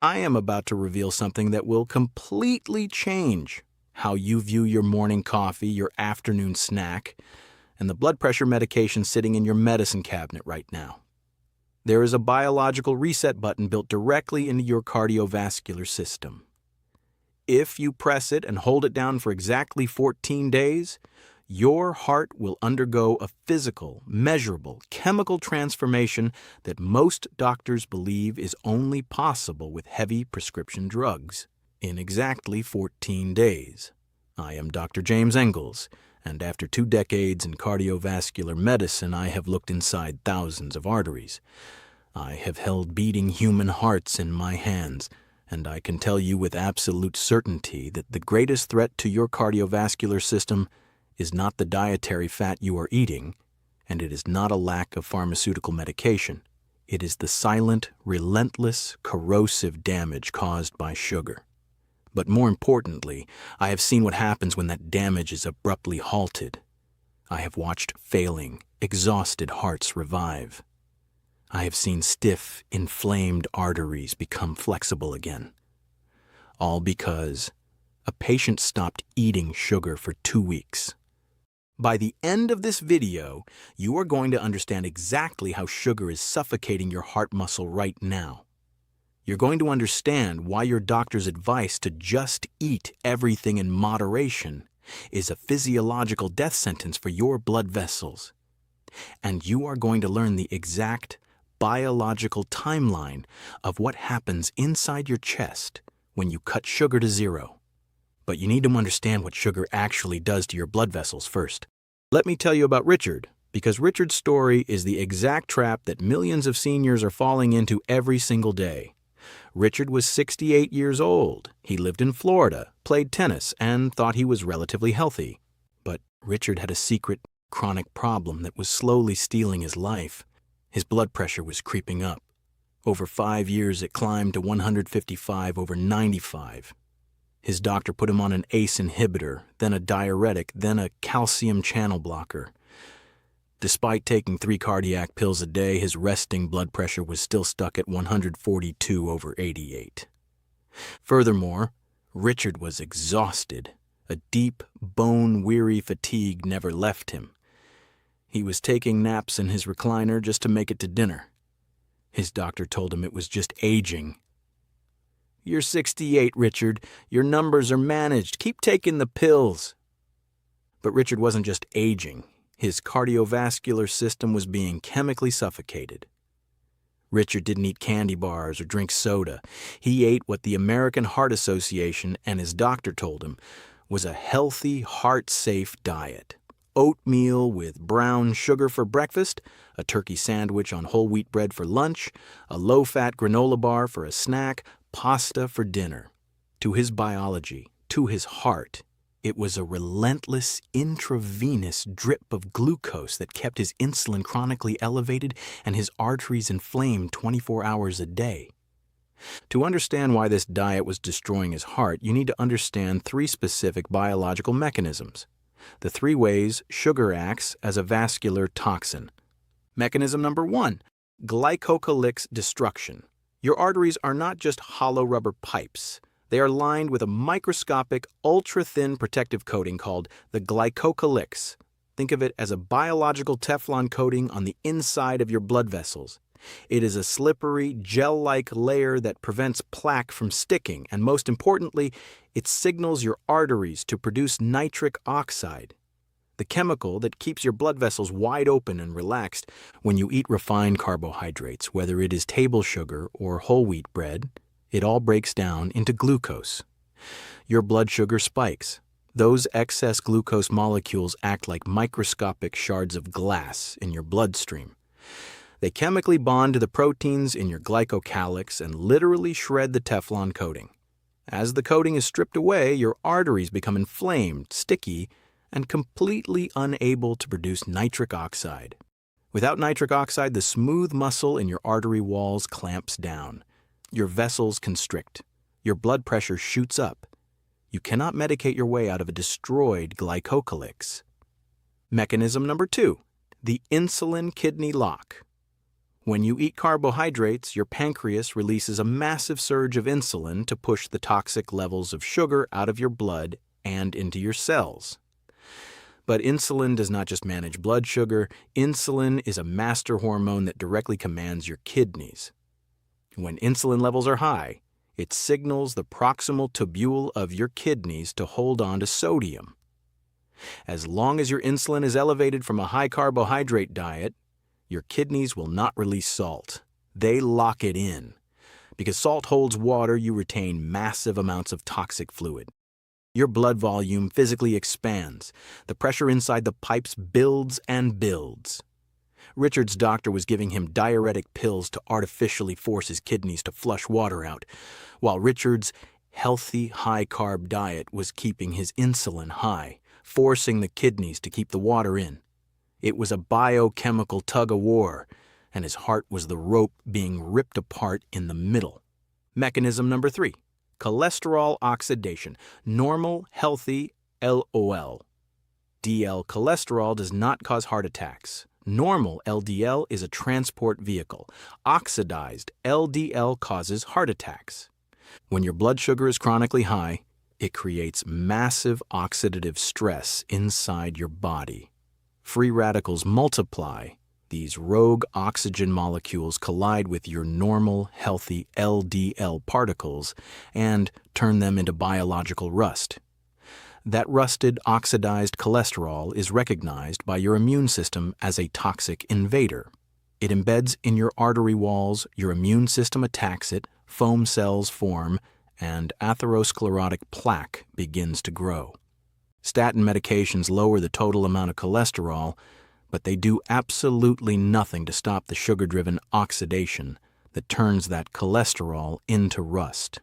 I am about to reveal something that will completely change how you view your morning coffee, your afternoon snack, and the blood pressure medication sitting in your medicine cabinet right now. There is a biological reset button built directly into your cardiovascular system. If you press it and hold it down for exactly 14 days, your heart will undergo a physical, measurable, chemical transformation that most doctors believe is only possible with heavy prescription drugs in exactly 14 days. I am Dr. James Engels, and after 2 decades in cardiovascular medicine, I have looked inside thousands of arteries. I have held beating human hearts in my hands, and I can tell you with absolute certainty that the greatest threat to your cardiovascular system is not the dietary fat you are eating, and it is not a lack of pharmaceutical medication. It is the silent, relentless, corrosive damage caused by sugar. But more importantly, I have seen what happens when that damage is abruptly halted. I have watched failing, exhausted hearts revive. I have seen stiff, inflamed arteries become flexible again. All because a patient stopped eating sugar for 2 weeks. By the end of this video, you are going to understand exactly how sugar is suffocating your heart muscle right now. You're going to understand why your doctor's advice to just eat everything in moderation is a physiological death sentence for your blood vessels. And you are going to learn the exact biological timeline of what happens inside your chest when you cut sugar to zero. But you need to understand what sugar actually does to your blood vessels first. Let me tell you about Richard, because Richard's story is the exact trap that millions of seniors are falling into every single day. Richard was 68 years old. He lived in Florida, played tennis, and thought he was relatively healthy. But Richard had a secret, chronic problem that was slowly stealing his life. His blood pressure was creeping up. Over 5 years, it climbed to 155/95. His doctor put him on an ACE inhibitor, then a diuretic, then a calcium channel blocker. Despite taking 3 cardiac pills a day, his resting blood pressure was still stuck at 142/88. Furthermore, Richard was exhausted. A deep, bone-weary fatigue never left him. He was taking naps in his recliner just to make it to dinner. His doctor told him it was just aging. "You're 68, Richard. Your numbers are managed. Keep taking the pills." But Richard wasn't just aging. His cardiovascular system was being chemically suffocated. Richard didn't eat candy bars or drink soda. He ate what the American Heart Association and his doctor told him was a healthy, heart-safe diet. Oatmeal with brown sugar for breakfast, a turkey sandwich on whole wheat bread for lunch, a low-fat granola bar for a snack, pasta for dinner. To his biology, to his heart, it was a relentless intravenous drip of glucose that kept his insulin chronically elevated and his arteries inflamed 24 hours a day. To understand why this diet was destroying his heart, you need to understand 3 specific biological mechanisms. The 3 ways sugar acts as a vascular toxin. Mechanism number 1, glycocalyx destruction. Your arteries are not just hollow rubber pipes. They are lined with a microscopic, ultra-thin protective coating called the glycocalyx. Think of it as a biological Teflon coating on the inside of your blood vessels. It is a slippery, gel-like layer that prevents plaque from sticking, and most importantly, it signals your arteries to produce nitric oxide, the chemical that keeps your blood vessels wide open and relaxed when you eat refined carbohydrates, whether it is table sugar or whole wheat bread. It all breaks down into glucose. Your blood sugar spikes. Those excess glucose molecules act like microscopic shards of glass in your bloodstream. They chemically bond to the proteins in your glycocalyx and literally shred the Teflon coating. As the coating is stripped away, your arteries become inflamed, sticky, and completely unable to produce nitric oxide. Without nitric oxide, the smooth muscle in your artery walls clamps down. Your vessels constrict. Your blood pressure shoots up. You cannot medicate your way out of a destroyed glycocalyx. Mechanism number 2, the insulin kidney lock. When you eat carbohydrates, your pancreas releases a massive surge of insulin to push the toxic levels of sugar out of your blood and into your cells. But insulin does not just manage blood sugar. Insulin is a master hormone that directly commands your kidneys. When insulin levels are high, it signals the proximal tubule of your kidneys to hold on to sodium. As long as your insulin is elevated from a high carbohydrate diet, your kidneys will not release salt. They lock it in. Because salt holds water, you retain massive amounts of toxic fluid. Your blood volume physically expands. The pressure inside the pipes builds and builds. Richard's doctor was giving him diuretic pills to artificially force his kidneys to flush water out, while Richard's healthy, high-carb diet was keeping his insulin high, forcing the kidneys to keep the water in. It was a biochemical tug-of-war, and his heart was the rope being ripped apart in the middle. Mechanism number 3, cholesterol oxidation. Normal, healthy LOL. DL cholesterol does not cause heart attacks. Normal LDL is a transport vehicle. Oxidized LDL causes heart attacks. When your blood sugar is chronically high, it creates massive oxidative stress inside your body. Free radicals multiply. These rogue oxygen molecules collide with your normal, healthy LDL particles and turn them into biological rust. That rusted, oxidized cholesterol is recognized by your immune system as a toxic invader. It embeds in your artery walls, your immune system attacks it, foam cells form, and atherosclerotic plaque begins to grow. Statin medications lower the total amount of cholesterol, but they do absolutely nothing to stop the sugar-driven oxidation that turns that cholesterol into rust.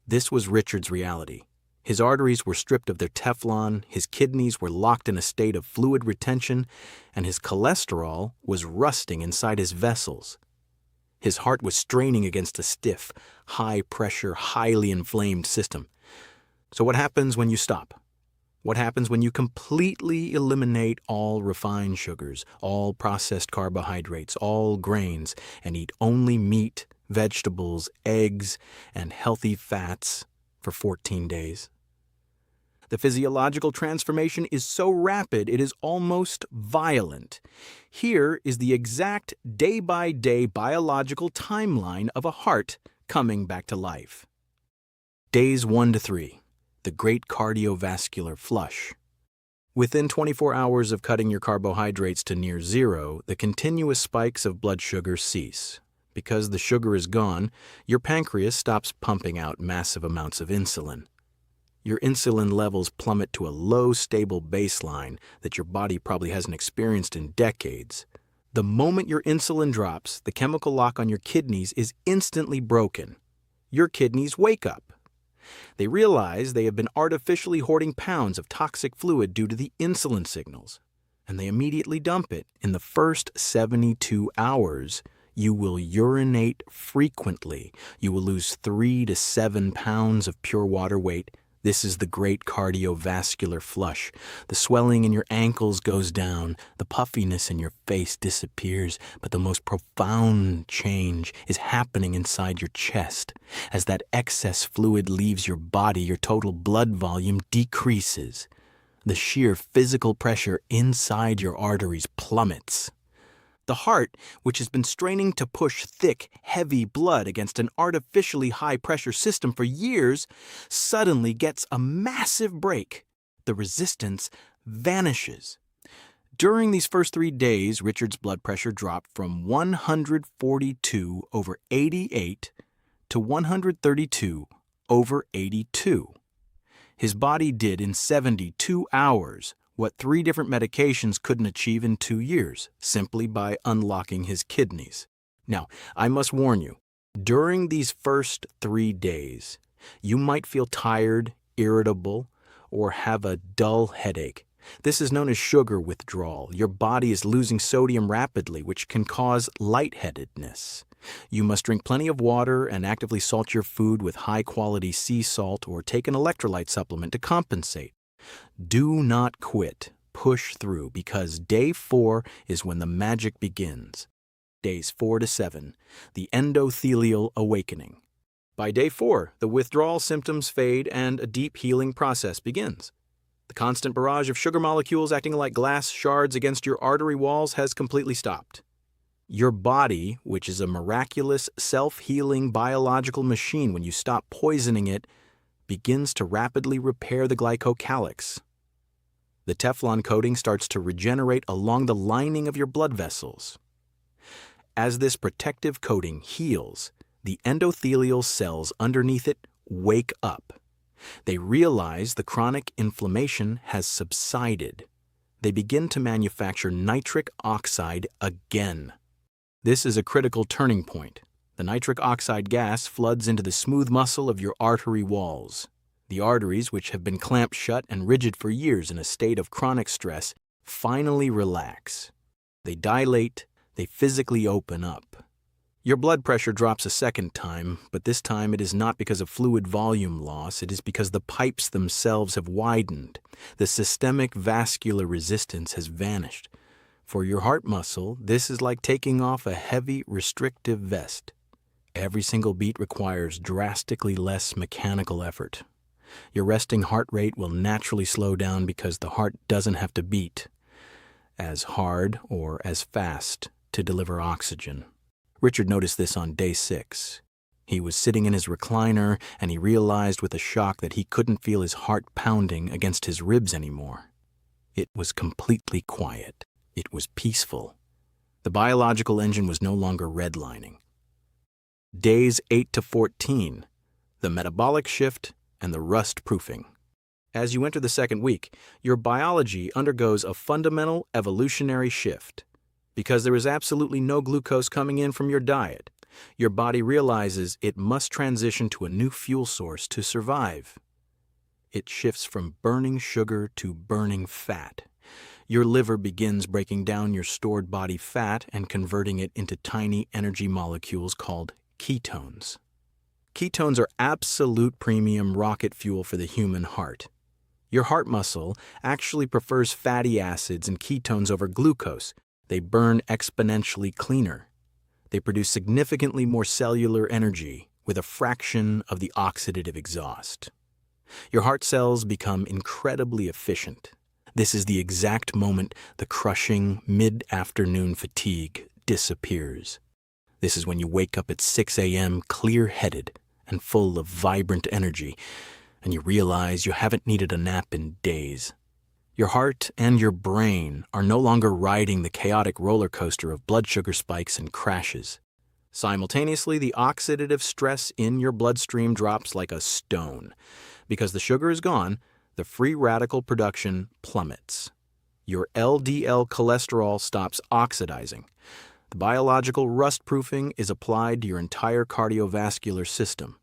This was Richard's reality. His arteries were stripped of their Teflon, his kidneys were locked in a state of fluid retention, and his cholesterol was rusting inside his vessels. His heart was straining against a stiff, high-pressure, highly inflamed system. So what happens when you stop? What happens when you completely eliminate all refined sugars, all processed carbohydrates, all grains, and eat only meat, vegetables, eggs, and healthy fats for 14 days? The physiological transformation is so rapid it is almost violent. Here is the exact day-by-day biological timeline of a heart coming back to life. Days 1 to 3. The great cardiovascular flush. Within 24 hours of cutting your carbohydrates to near zero, the continuous spikes of blood sugar cease. Because the sugar is gone, your pancreas stops pumping out massive amounts of insulin. Your insulin levels plummet to a low, stable baseline that your body probably hasn't experienced in decades. The moment your insulin drops, the chemical lock on your kidneys is instantly broken. Your kidneys wake up. They realize they have been artificially hoarding pounds of toxic fluid due to the insulin signals, and they immediately dump it. In the first 72 hours, you will urinate frequently. You will lose 3 to 7 pounds of pure water weight. This is the great cardiovascular flush. The swelling in your ankles goes down. The puffiness in your face disappears. But the most profound change is happening inside your chest. As that excess fluid leaves your body, your total blood volume decreases. The sheer physical pressure inside your arteries plummets. The heart, which has been straining to push thick, heavy blood against an artificially high-pressure system for years, suddenly gets a massive break. The resistance vanishes. During these first 3 days, Richard's blood pressure dropped from 142/88 to 132/82. His body did in 72 hours what 3 different medications couldn't achieve in 2 years, simply by unlocking his kidneys. Now, I must warn you, during these first 3 days, you might feel tired, irritable, or have a dull headache. This is known as sugar withdrawal. Your body is losing sodium rapidly, which can cause lightheadedness. You must drink plenty of water and actively salt your food with high-quality sea salt or take an electrolyte supplement to compensate. Do not quit. Push through, because day 4 is when the magic begins. days 4 to 7, the endothelial awakening. By day 4, the withdrawal symptoms fade and a deep healing process begins. The constant barrage of sugar molecules acting like glass shards against your artery walls has completely stopped. Your body, which is a miraculous, self-healing biological machine when you stop poisoning it, begins to rapidly repair the glycocalyx. The Teflon coating starts to regenerate along the lining of your blood vessels. As this protective coating heals, the endothelial cells underneath it wake up. They realize the chronic inflammation has subsided. They begin to manufacture nitric oxide again. This is a critical turning point. The nitric oxide gas floods into the smooth muscle of your artery walls. The arteries, which have been clamped shut and rigid for years in a state of chronic stress, finally relax. They dilate, they physically open up. Your blood pressure drops a second time, but this time it is not because of fluid volume loss, it is because the pipes themselves have widened. The systemic vascular resistance has vanished. For your heart muscle, this is like taking off a heavy, restrictive vest. Every single beat requires drastically less mechanical effort. Your resting heart rate will naturally slow down because the heart doesn't have to beat as hard or as fast to deliver oxygen. Richard noticed this on day 6. He was sitting in his recliner and he realized with a shock that he couldn't feel his heart pounding against his ribs anymore. It was completely quiet. It was peaceful. The biological engine was no longer redlining. Days 8 to 14, the metabolic shift and the rust proofing. As you enter the second week, your biology undergoes a fundamental evolutionary shift. Because there is absolutely no glucose coming in from your diet, your body realizes it must transition to a new fuel source to survive. It shifts from burning sugar to burning fat. Your liver begins breaking down your stored body fat and converting it into tiny energy molecules called ketones. Ketones are absolute premium rocket fuel for the human heart. Your heart muscle actually prefers fatty acids and ketones over glucose. They burn exponentially cleaner. They produce significantly more cellular energy with a fraction of the oxidative exhaust. Your heart cells become incredibly efficient. This is the exact moment the crushing mid-afternoon fatigue disappears. This is when you wake up at 6 a.m. clear-headed and full of vibrant energy, and you realize you haven't needed a nap in days. Your heart and your brain are no longer riding the chaotic roller coaster of blood sugar spikes and crashes. Simultaneously, the oxidative stress in your bloodstream drops like a stone. Because the sugar is gone, the free radical production plummets. Your LDL cholesterol stops oxidizing. The biological rust proofing is applied to your entire cardiovascular system.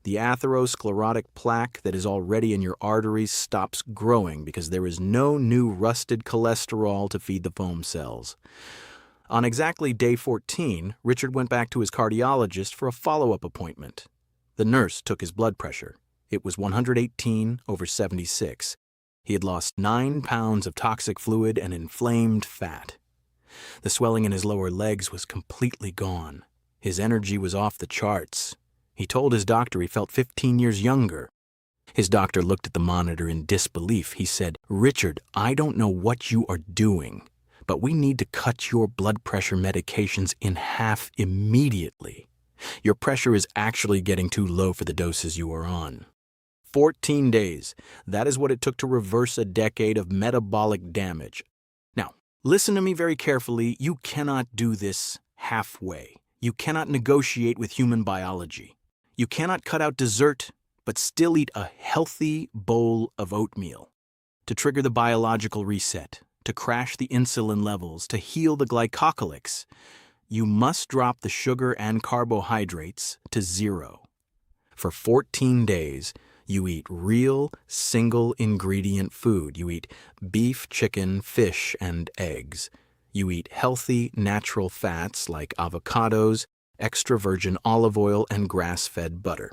The atherosclerotic plaque that is already in your arteries stops growing because there is no new rusted cholesterol to feed the foam cells. On exactly day 14, Richard went back to his cardiologist for a follow-up appointment. The nurse took his blood pressure. It was 118/76. He had lost 9 pounds of toxic fluid and inflamed fat. The swelling in his lower legs was completely gone. His energy was off the charts. He told his doctor he felt 15 years younger. His doctor looked at the monitor in disbelief. He said, "Richard, I don't know what you are doing, but we need to cut your blood pressure medications in half immediately. Your pressure is actually getting too low for the doses you are on." 14 days. That is what it took to reverse a decade of metabolic damage. Now, listen to me very carefully. You cannot do this halfway. You cannot negotiate with human biology. You cannot cut out dessert, but still eat a healthy bowl of oatmeal. To trigger the biological reset, to crash the insulin levels, to heal the glycocalyx, you must drop the sugar and carbohydrates to 0. For 14 days, you eat real, single-ingredient food. You eat beef, chicken, fish, and eggs. You eat healthy, natural fats like avocados, extra virgin olive oil, and grass-fed butter.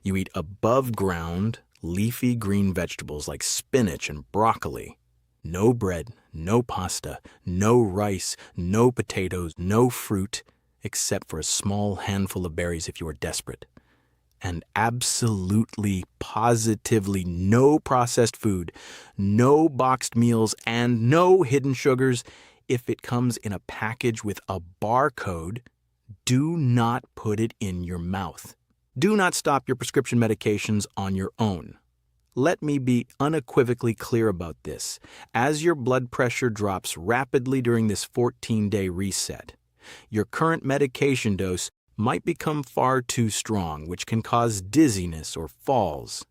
You eat above-ground, leafy green vegetables like spinach and broccoli. No bread, no pasta, no rice, no potatoes, no fruit, except for a small handful of berries if you are desperate. And absolutely, positively no processed food, no boxed meals, and no hidden sugars. If it comes in a package with a barcode, do not put it in your mouth. Do not stop your prescription medications on your own. Let me be unequivocally clear about this. As your blood pressure drops rapidly during this 14-day reset, your current medication dose might become far too strong, which can cause dizziness or falls.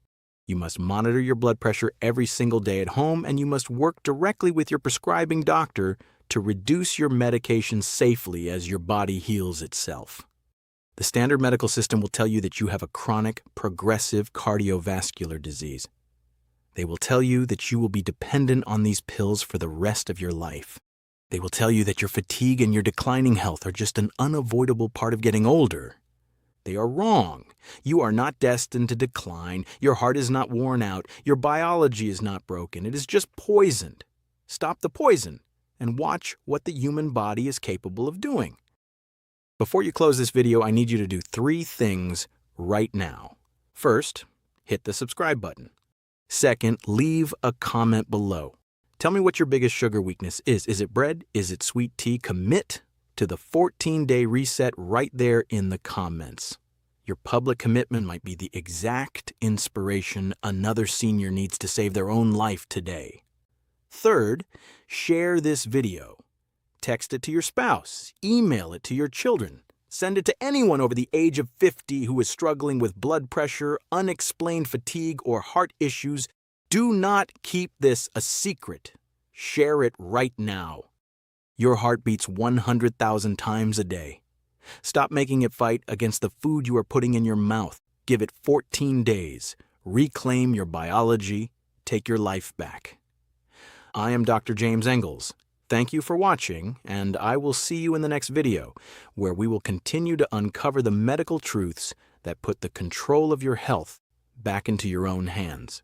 You must monitor your blood pressure every single day at home, and you must work directly with your prescribing doctor to reduce your medication safely as your body heals itself. The standard medical system will tell you that you have a chronic, progressive cardiovascular disease. They will tell you that you will be dependent on these pills for the rest of your life. They will tell you that your fatigue and your declining health are just an unavoidable part of getting older. They are wrong. You are not destined to decline. Your heart is not worn out. Your biology is not broken. It is just poisoned. Stop the poison and watch what the human body is capable of doing. Before you close this video, I need you to do 3 things right now. First, hit the subscribe button. Second, leave a comment below. Tell me what your biggest sugar weakness is. Is it bread? Is it sweet tea? Commit to the 14-day reset right there in the comments. Your public commitment might be the exact inspiration another senior needs to save their own life today. Third, share this video. Text it to your spouse. Email it to your children. Send it to anyone over the age of 50 who is struggling with blood pressure, unexplained fatigue, or heart issues. Do not keep this a secret. Share it right now. Your heart beats 100,000 times a day. Stop making it fight against the food you are putting in your mouth. Give it 14 days. Reclaim your biology. Take your life back. I am Dr. James Engels. Thank you for watching, and I will see you in the next video, where we will continue to uncover the medical truths that put the control of your health back into your own hands.